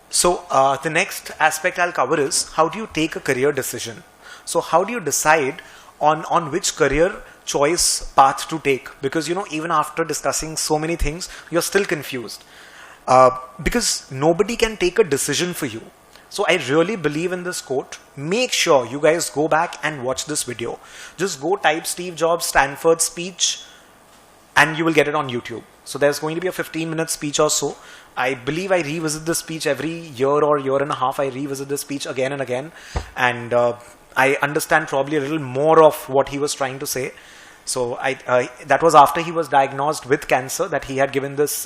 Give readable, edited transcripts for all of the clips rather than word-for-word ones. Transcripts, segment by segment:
So the next aspect I'll cover is how do you take a career decision? So how do you decide on which career choice path to take? Because even after discussing so many things, you're still confused. Because nobody can take a decision for you. So I really believe in this quote. Make sure you guys go back and watch this video. Just go type Steve Jobs Stanford speech and you will get it on YouTube. So there's going to be a 15-minute speech or so. I believe I revisit this speech every year or year and a half. I revisit this speech again and again. And I understand probably a little more of what he was trying to say. So that was after he was diagnosed with cancer that he had given this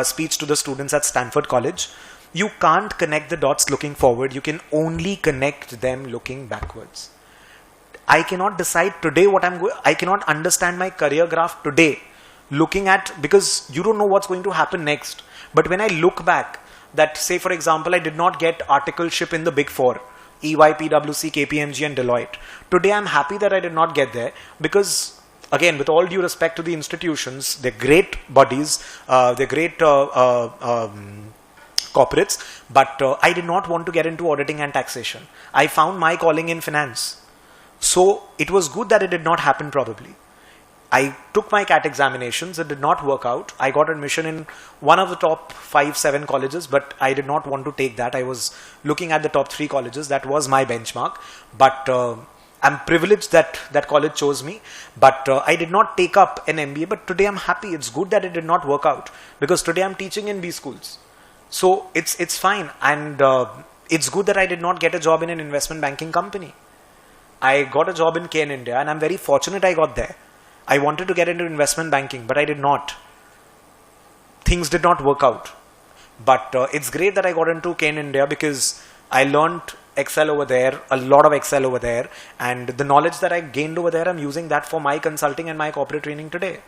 speech to the students at Stanford College. You can't connect the dots looking forward. You can only connect them looking backwards. I cannot decide today what I cannot understand my career graph today looking at, because you don't know what's going to happen next. But when I look back, that say for example, I did not get articleship in the big four, EY, PwC, KPMG and Deloitte. Today I'm happy that I did not get there because, again, with all due respect to the institutions, they're great bodies, they're great corporates, but I did not want to get into auditing and taxation. I found my calling in finance. So it was good that it did not happen probably. I took my CAT examinations, it did not work out. I got admission in one of the top 5-7 colleges, but I did not want to take that. I was looking at the top 3 colleges, that was my benchmark. But I'm privileged that that college chose me, but I did not take up an MBA, but today I'm happy. It's good that it did not work out because today I'm teaching in B schools. So it's fine, and it's good that I did not get a job in an investment banking company. I got a job in Kane India and I'm very fortunate I got there. I wanted to get into investment banking, but I did not. Things did not work out. But it's great that I got into Kane India because I learned Excel over there, a lot of Excel over there, and the knowledge that I gained over there, I'm using that for my consulting and my corporate training today.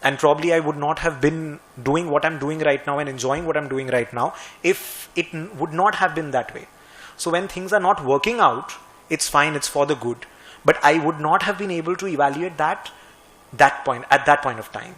And probably I would not have been doing what I'm doing right now and enjoying what I'm doing right now if it would not have been that way. So when things are not working out, it's fine, it's for the good. But I would not have been able to evaluate that at that point of time.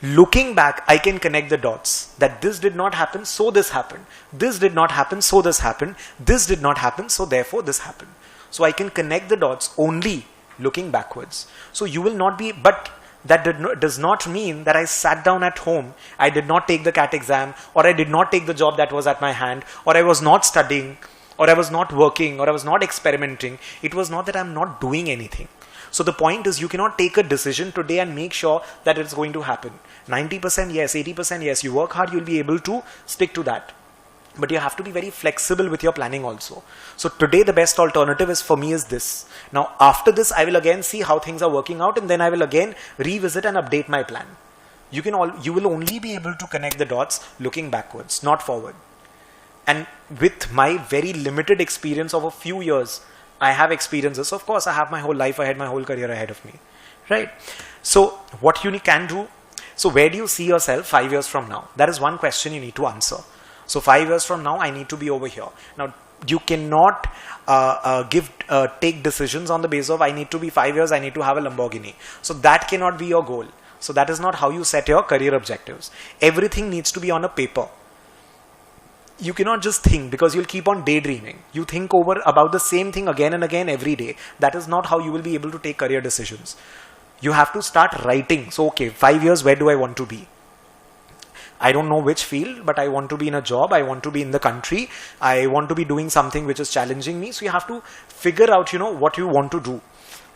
Looking back, I can connect the dots that this did not happen, so this happened. This did not happen, so this happened. This did not happen, so therefore this happened. So I can connect the dots only looking backwards. So you will not be, but that does not mean that I sat down at home, I did not take the CAT exam, or I did not take the job that was at my hand, or I was not studying, or I was not working, or I was not experimenting. It was not that I'm not doing anything. So the point is, you cannot take a decision today and make sure that it's going to happen. 90% yes, 80% yes, you work hard, you'll be able to stick to that. But you have to be very flexible with your planning also. So today the best alternative is for me is this. Now after this, I will again see how things are working out and then I will again revisit and update my plan. You will only be able to connect the dots looking backwards, not forward. And with my very limited experience of a few years, I have experiences. Of course, I have my whole life ahead, my whole career ahead of me, right? So what you can do, so where do you see yourself 5 years from now? That is one question you need to answer. So 5 years from now, I need to be over here. Now, you cannot take decisions on the basis of I need to be 5 years, I need to have a Lamborghini. So that cannot be your goal. So that is not how you set your career objectives. Everything needs to be on a paper. You cannot just think because you'll keep on daydreaming. You think over about the same thing again and again every day. That is not how you will be able to take career decisions. You have to start writing. So, okay, 5 years, where do I want to be? I don't know which field, but I want to be in a job. I want to be in the country. I want to be doing something which is challenging me. So you have to figure out, what you want to do.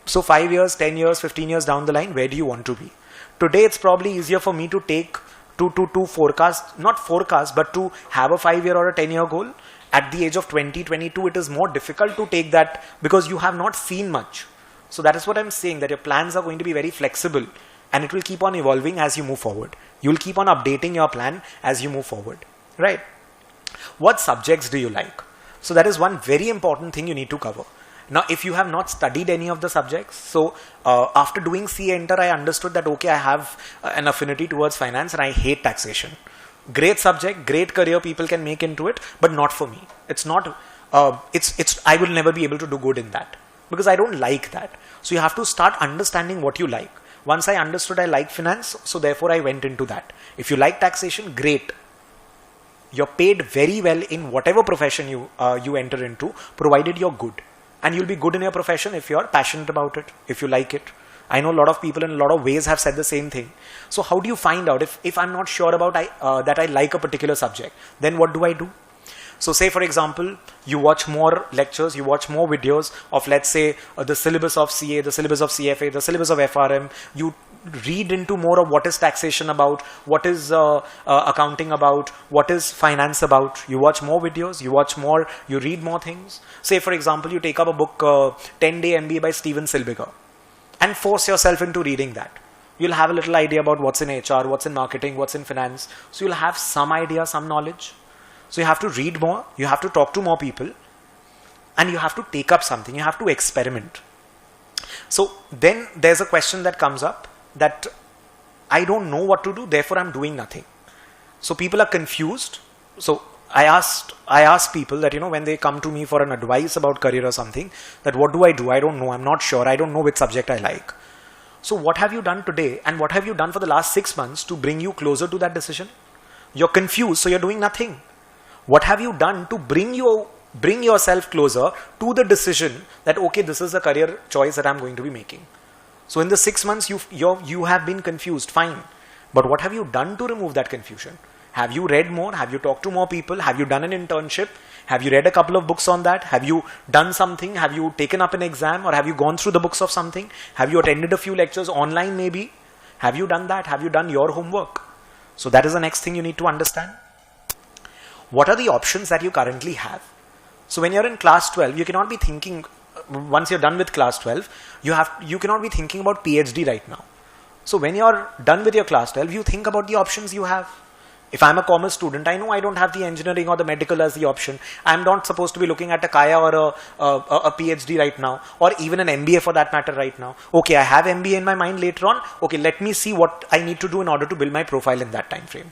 So 5 years, 10 years, 15 years down the line, where do you want to be? Today, it's probably easier for me to take to forecast, not forecast, but to have a 5-year or a 10-year goal. At the age of 20, 22, it is more difficult to take that because you have not seen much. So that is what I'm saying, that your plans are going to be very flexible and it will keep on evolving as you move forward. You will keep on updating your plan as you move forward, right? What subjects do you like? So that is one very important thing you need to cover. Now, if you have not studied any of the subjects, so after doing C-Enter, I understood that, okay, I have an affinity towards finance and I hate taxation. Great subject, great career people can make into it, but not for me. It's not, I will never be able to do good in that because I don't like that. So you have to start understanding what you like. Once I understood I like finance, so therefore I went into that. If you like taxation, great. You're paid very well in whatever profession you enter into, provided you're good. And you'll be good in your profession if you're passionate about it, if you like it. I know a lot of people in a lot of ways have said the same thing. So how do you find out if I'm not sure about that I like a particular subject, then what do I do? So say for example, you watch more lectures, you watch more videos of, let's say, the syllabus of CA, the syllabus of CFA, the syllabus of FRM. You read into more of what is taxation about, what is accounting about, what is finance about. You watch more videos, you watch more, you read more things. Say for example, you take up a book, 10-Day MBA by Steven Silbiger, and force yourself into reading that. You'll have a little idea about what's in HR, what's in marketing, what's in finance. So you'll have some idea, some knowledge. So you have to read more, you have to talk to more people, and you have to take up something, you have to experiment. So then there's a question that comes up that I don't know what to do, therefore I'm doing nothing. So people are confused. So I ask people that, when they come to me for an advice about career or something, that what do? I don't know, I'm not sure, I don't know which subject I like. So what have you done today and what have you done for the last 6 months to bring you closer to that decision? You're confused, so you're doing nothing. What have you done to bring yourself closer to the decision that, okay, this is a career choice that I'm going to be making? So in the 6 months, you have been confused, fine. But what have you done to remove that confusion? Have you read more? Have you talked to more people? Have you done an internship? Have you read a couple of books on that? Have you done something? Have you taken up an exam, or have you gone through the books of something? Have you attended a few lectures online maybe? Have you done that? Have you done your homework? So that is the next thing you need to understand. What are the options that you currently have? So when you're in class 12, you cannot be thinking, once you're done with class 12, you cannot be thinking about PhD right now. So when you're done with your class 12, you think about the options you have. If I'm a commerce student, I know I don't have the engineering or the medical as the option. I'm not supposed to be looking at a Kaya or a PhD right now, or even an MBA for that matter right now. Okay, I have MBA in my mind later on. Okay, let me see what I need to do in order to build my profile in that time frame.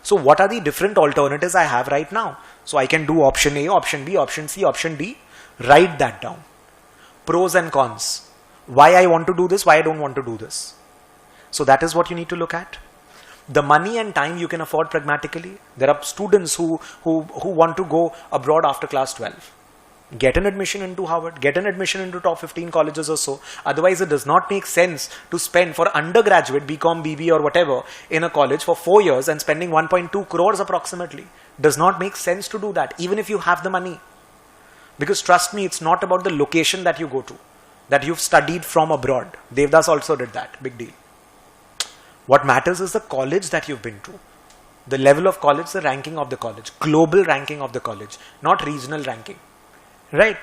So what are the different alternatives I have right now? So I can do option A, option B, option C, option D. Write that down. Pros and cons. Why I want to do this, why I don't want to do this. So that is what you need to look at. The money and time you can afford pragmatically. There are students who want to go abroad after class 12. Get an admission into Harvard, get an admission into top 15 colleges or so. Otherwise, it does not make sense to spend for undergraduate BCom, BB or whatever in a college for 4 years and spending 1.2 crores approximately. Does not make sense to do that, even if you have the money. Because trust me, it's not about the location that you go to, that you've studied from abroad. Devdas also did that, big deal. What matters is the college that you've been to. The level of college, the ranking of the college, global ranking of the college, not regional ranking. Right?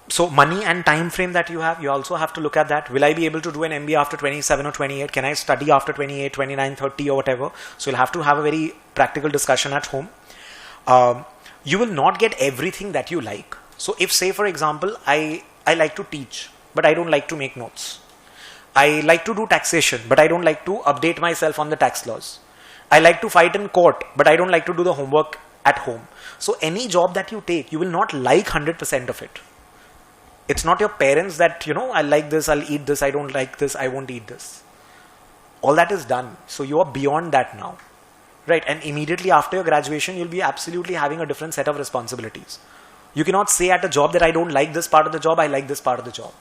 So money and time frame that you have, you also have to look at that. Will I be able to do an MBA after 27 or 28? Can I study after 28, 29, 30 or whatever? So you'll have to have a very practical discussion at home. You will not get everything that you like. So if, say for example, I like to teach, but I don't like to make notes. I like to do taxation, but I don't like to update myself on the tax laws. I like to fight in court, but I don't like to do the homework at home. So any job that you take, you will not like 100% of it. It's not your parents that, I like this, I'll eat this, I don't like this, I won't eat this. All that is done. So you are beyond that now. Right? And immediately after your graduation, you'll be absolutely having a different set of responsibilities. You cannot say at a job that I don't like this part of the job, I like this part of the job.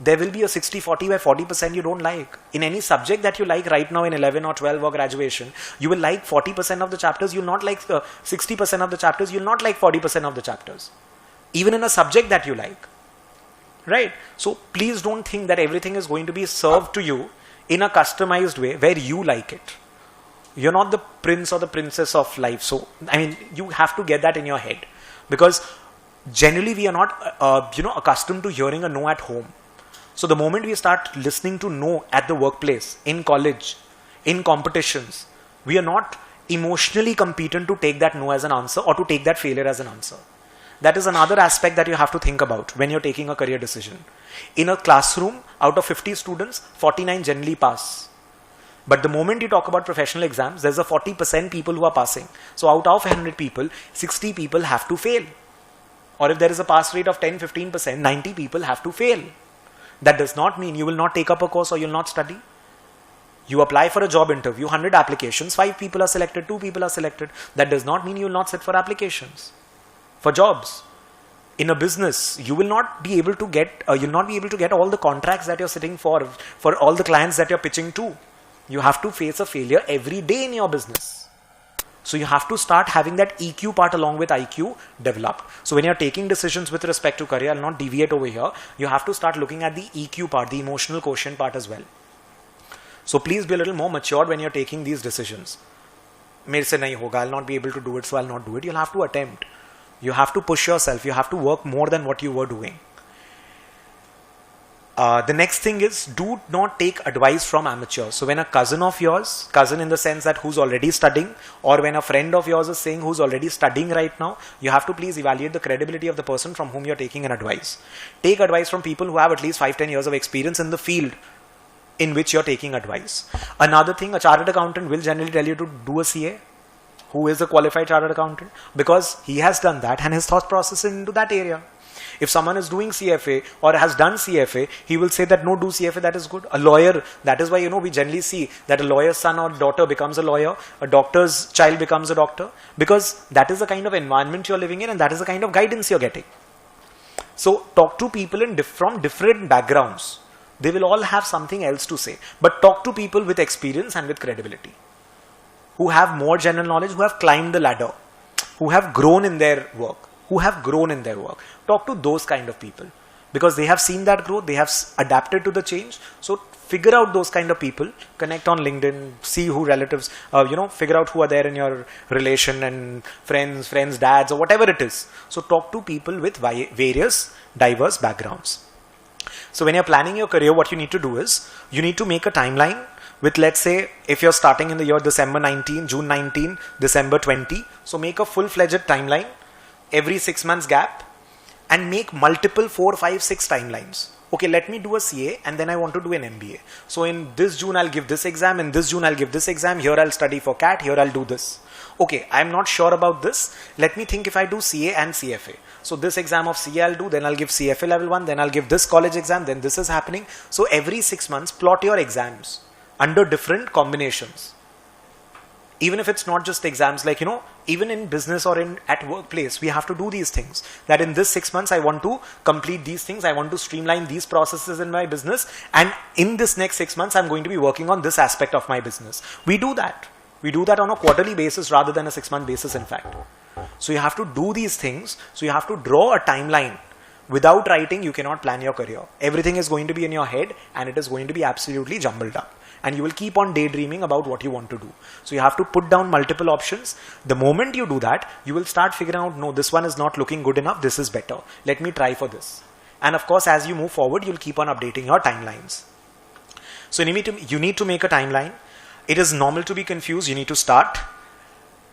There will be a 60-40 by 40% you don't like. In any subject that you like right now in 11 or 12 or graduation, you will like 40% of the chapters, you'll not like 60% of the chapters, you'll not like 40% of the chapters. Even in a subject that you like. Right? So please don't think that everything is going to be served to you in a customized way where you like it. You're not the prince or the princess of life. So, you have to get that in your head. Because generally we are not, accustomed to hearing a no at home. So the moment we start listening to no at the workplace, in college, in competitions, we are not emotionally competent to take that no as an answer or to take that failure as an answer. That is another aspect that you have to think about when you're taking a career decision. In a classroom, out of 50 students, 49 generally pass. But the moment you talk about professional exams, there's a 40% people who are passing. So out of 100 people, 60 people have to fail. Or if there is a pass rate of 10-15%, 90 people have to fail. That does not mean you will not take up a course or you'll not study. You apply for a job interview, 100 applications, 5 people are selected, 2 people are selected. That does not mean you will not sit for applications, for jobs. In a business, you will not be able to get, all the contracts that you're sitting for all the clients that you're pitching to. You have to face a failure every day in your business. So you have to start having that EQ part along with IQ developed. So when you're taking decisions with respect to career, I'll not deviate over here. You have to start looking at the EQ part, the emotional quotient part as well. So please be a little more matured when you're taking these decisions. Mere se nahi hoga, I'll not be able to do it, so I'll not do it. You'll have to attempt. You have to push yourself. You have to work more than what you were doing. The next thing is, do not take advice from amateurs. So when a cousin of yours, cousin in the sense that who's already studying, or when a friend of yours is saying who's already studying right now, you have to please evaluate the credibility of the person from whom you're taking an advice. Take advice from people who have at least 5-10 years of experience in the field in which you're taking advice. Another thing, a chartered accountant will generally tell you to do a CA, who is a qualified chartered accountant, because he has done that and his thought process into that area. If someone is doing CFA or has done CFA, he will say that no, do CFA, that is good. A lawyer, that is why, we generally see that a lawyer's son or daughter becomes a lawyer, a doctor's child becomes a doctor, because that is the kind of environment you're living in and that is the kind of guidance you're getting. So talk to people from different backgrounds. They will all have something else to say, but talk to people with experience and with credibility, who have more general knowledge, who have climbed the ladder, who have grown in their work. Talk to those kind of people, because they have seen that growth, they have adapted to the change. So figure out those kind of people, connect on LinkedIn, see who relatives, figure out who are there in your relation and friends, dads, or whatever it is. So talk to people with various diverse backgrounds. So when you're planning your career, what you need to do is, you need to make a timeline with, let's say, if you're starting in the year December 19, June 19, December 20. So make a full-fledged timeline every 6 months gap and make multiple 4, 5, 6 timelines. Okay, let me do a CA and then I want to do an MBA. So in this June, I'll give this exam. In this June, I'll give this exam. Here, I'll study for CAT. Here, I'll do this. Okay, I'm not sure about this. Let me think if I do CA and CFA. So this exam of CA I'll do, then I'll give CFA level 1, then I'll give this college exam, then this is happening. So every 6 months, plot your exams under different combinations. Even if it's not just exams, like, even in business or at workplace, we have to do these things. That in this 6 months, I want to complete these things. I want to streamline these processes in my business. And in this next 6 months, I'm going to be working on this aspect of my business. We do that. We do that on a quarterly basis rather than a 6-month basis, in fact. So you have to do these things. So you have to draw a timeline. Without writing, you cannot plan your career. Everything is going to be in your head and it is going to be absolutely jumbled up. And you will keep on daydreaming about what you want to do. So you have to put down multiple options. The moment you do that, you will start figuring out, no, this one is not looking good enough. This is better. Let me try for this. And of course, as you move forward, you'll keep on updating your timelines. So you need to make a timeline. It is normal to be confused. You need to start.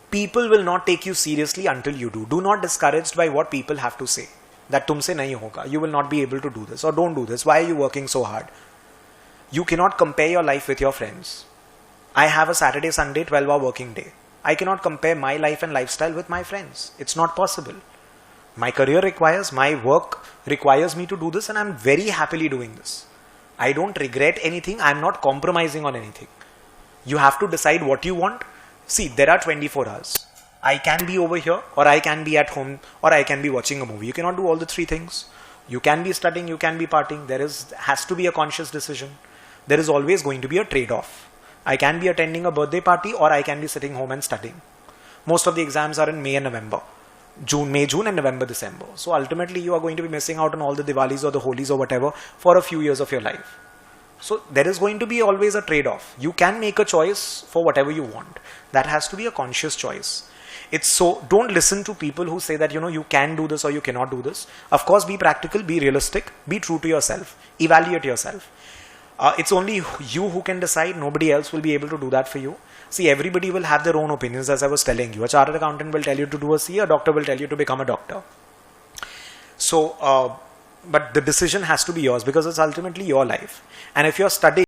People will not take you seriously until you do. Do not discouraged by what people have to say. That tumse nahi hoga. You will not be able to do this, or don't do this. Why are you working so hard? You cannot compare your life with your friends. I have a Saturday, Sunday, 12-hour working day. I cannot compare my life and lifestyle with my friends. It's not possible. My career requires, my work requires me to do this, and I'm very happily doing this. I don't regret anything. I'm not compromising on anything. You have to decide what you want. See, there are 24 hours. I can be over here, or I can be at home, or I can be watching a movie. You cannot do all the 3 things. You can be studying, you can be partying. There has to be a conscious decision. There is always going to be a trade-off. I can be attending a birthday party, or I can be sitting home and studying. Most of the exams are in May and November. May, June and November, December. So ultimately you are going to be missing out on all the Diwalis or the Holis or whatever for a few years of your life. So there is going to be always a trade-off. You can make a choice for whatever you want. That has to be a conscious choice. Don't listen to people who say that, you can do this or you cannot do this. Of course, be practical, be realistic, be true to yourself, evaluate yourself. It's only you who can decide. Nobody else will be able to do that for you. See, everybody will have their own opinions, as I was telling you. A chartered accountant will tell you to do a CA, a doctor will tell you to become a doctor. So, but the decision has to be yours, because it's ultimately your life. And if you're studying